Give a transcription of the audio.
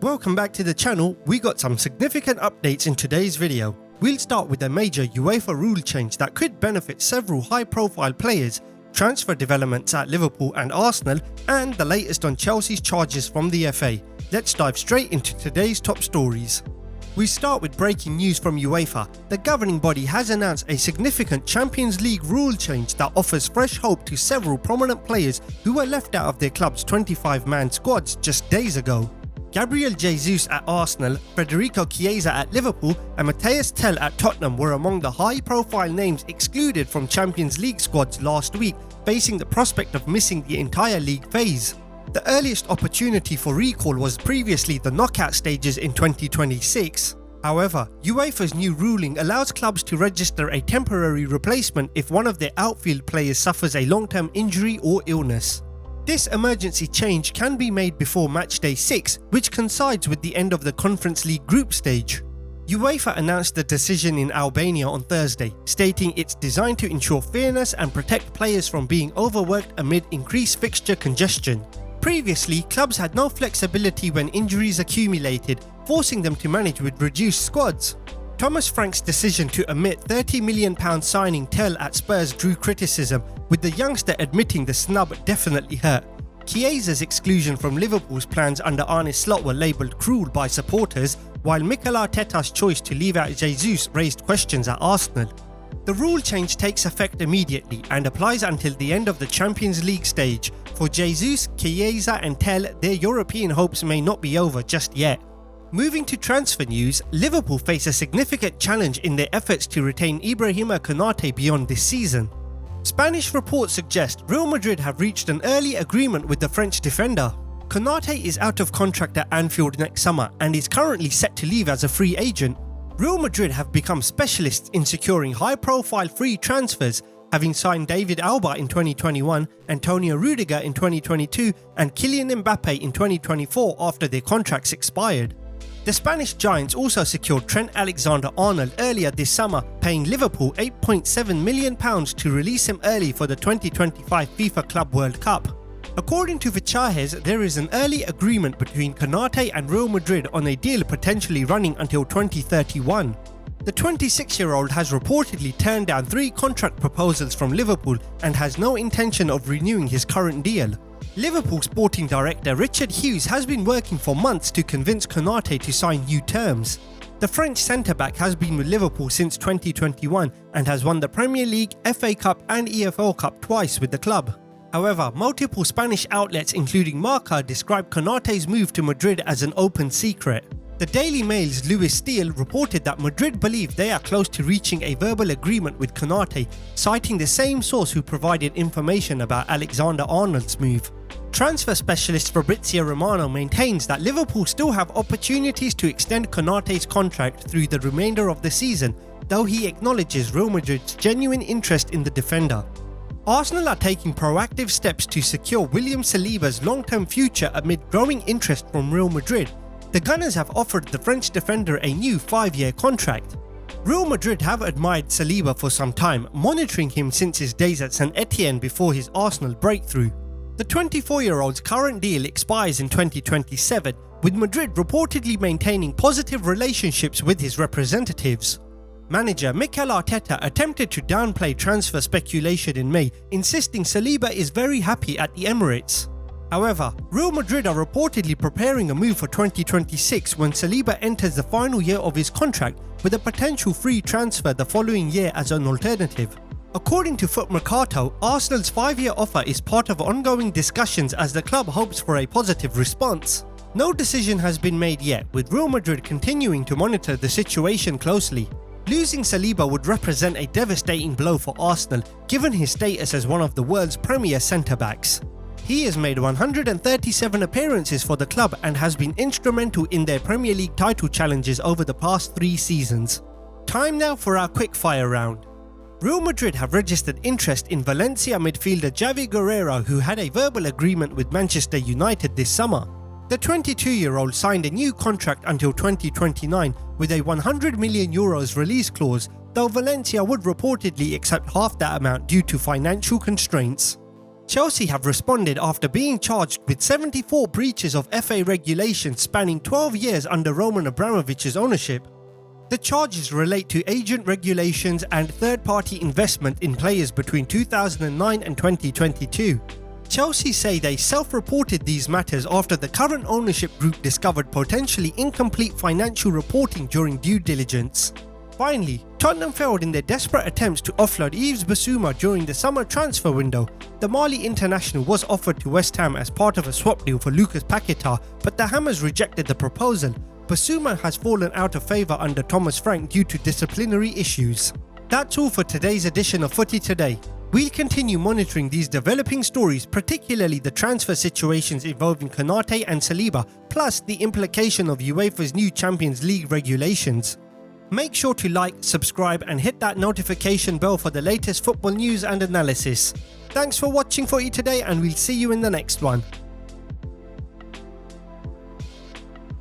Welcome back to the channel. We got some significant updates in today's video. We'll start with a major UEFA rule change that could benefit several high-profile players, transfer developments at Liverpool and Arsenal, and the latest on Chelsea's charges from the FA. Let's dive straight into today's top stories. We start with breaking news from UEFA. The governing body has announced a significant Champions League rule change that offers fresh hope to several prominent players who were left out of their club's 25-man squads just days ago. Gabriel Jesus at Arsenal, Federico Chiesa at Liverpool, and Mathys Tel at Tottenham were among the high-profile names excluded from Champions League squads last week, facing the prospect of missing the entire league phase. The earliest opportunity for recall was previously the knockout stages in 2026. However, UEFA's new ruling allows clubs to register a temporary replacement if one of their outfield players suffers a long-term injury or illness. This emergency change can be made before matchday 6, which coincides with the end of the Conference League group stage. UEFA announced the decision in Albania on Thursday, stating it's designed to ensure fairness and protect players from being overworked amid increased fixture congestion. Previously, clubs had no flexibility when injuries accumulated, forcing them to manage with reduced squads. Thomas Frank's decision to omit £30 million signing Tel at Spurs drew criticism, with the youngster admitting the snub definitely hurt. Chiesa's exclusion from Liverpool's plans under Arne Slot were labelled cruel by supporters, while Mikel Arteta's choice to leave out Jesus raised questions at Arsenal. The rule change takes effect immediately and applies until the end of the Champions League stage. For Jesus, Chiesa and Tel, their European hopes may not be over just yet. Moving to transfer news, Liverpool face a significant challenge in their efforts to retain Ibrahima Konate beyond this season. Spanish reports suggest Real Madrid have reached an early agreement with the French defender. Konate is out of contract at Anfield next summer and is currently set to leave as a free agent. Real Madrid have become specialists in securing high-profile free transfers, having signed David Alba in 2021, Antonio Rudiger in 2022 and Kylian Mbappe in 2024 after their contracts expired. The Spanish giants also secured Trent Alexander-Arnold earlier this summer, paying Liverpool £8.7 million to release him early for the 2025 FIFA Club World Cup. According to Vichajes, there is an early agreement between Konate and Real Madrid on a deal potentially running until 2031. The 26-year-old has reportedly turned down 3 contract proposals from Liverpool and has no intention of renewing his current deal. Liverpool sporting director Richard Hughes has been working for months to convince Konate to sign new terms. The French centre-back has been with Liverpool since 2021 and has won the Premier League, FA Cup and EFL Cup twice with the club. However, multiple Spanish outlets including Marca described Konate's move to Madrid as an open secret. The Daily Mail's Luis Steele reported that Madrid believe they are close to reaching a verbal agreement with Konate, citing the same source who provided information about Alexander-Arnold's move. Transfer specialist Fabrizio Romano maintains that Liverpool still have opportunities to extend Konate's contract through the remainder of the season, though he acknowledges Real Madrid's genuine interest in the defender. Arsenal are taking proactive steps to secure William Saliba's long-term future amid growing interest from Real Madrid. The Gunners have offered the French defender a new 5-year contract. Real Madrid have admired Saliba for some time, monitoring him since his days at St Etienne before his Arsenal breakthrough. The 24-year-old's current deal expires in 2027, with Madrid reportedly maintaining positive relationships with his representatives. Manager Mikel Arteta attempted to downplay transfer speculation in May, insisting Saliba is very happy at the Emirates. However, Real Madrid are reportedly preparing a move for 2026 when Saliba enters the final year of his contract, with a potential free transfer the following year as an alternative. According to Foot Mercato, Arsenal's 5-year offer is part of ongoing discussions as the club hopes for a positive response. No decision has been made yet, with Real Madrid continuing to monitor the situation closely. Losing Saliba would represent a devastating blow for Arsenal, given his status as one of the world's premier centre-backs. He has made 137 appearances for the club and has been instrumental in their Premier League title challenges over the past 3 seasons. Time now for our quickfire round. Real Madrid have registered interest in Valencia midfielder Javi Guerra, who had a verbal agreement with Manchester United this summer. The 22-year-old signed a new contract until 2029 with a €100 million release clause, though Valencia would reportedly accept half that amount due to financial constraints. Chelsea have responded after being charged with 74 breaches of FA regulations spanning 12 years under Roman Abramovich's ownership. The charges relate to agent regulations and third-party investment in players between 2009 and 2022. Chelsea say they self-reported these matters after the current ownership group discovered potentially incomplete financial reporting during due diligence. Finally, Tottenham failed in their desperate attempts to offload Yves Bissouma during the summer transfer window. The Mali international was offered to West Ham as part of a swap deal for Paqueta, but the Hammers rejected the proposal. Bissouma has fallen out of favour under Thomas Frank due to disciplinary issues. That's all for today's edition of Footy Today. We'll continue monitoring these developing stories, particularly the transfer situations involving Konate and Saliba, plus the implication of UEFA's new Champions League regulations. Make sure to like, subscribe and hit that notification bell for the latest football news and analysis. Thanks for watching Footy Today, and we'll see you in the next one.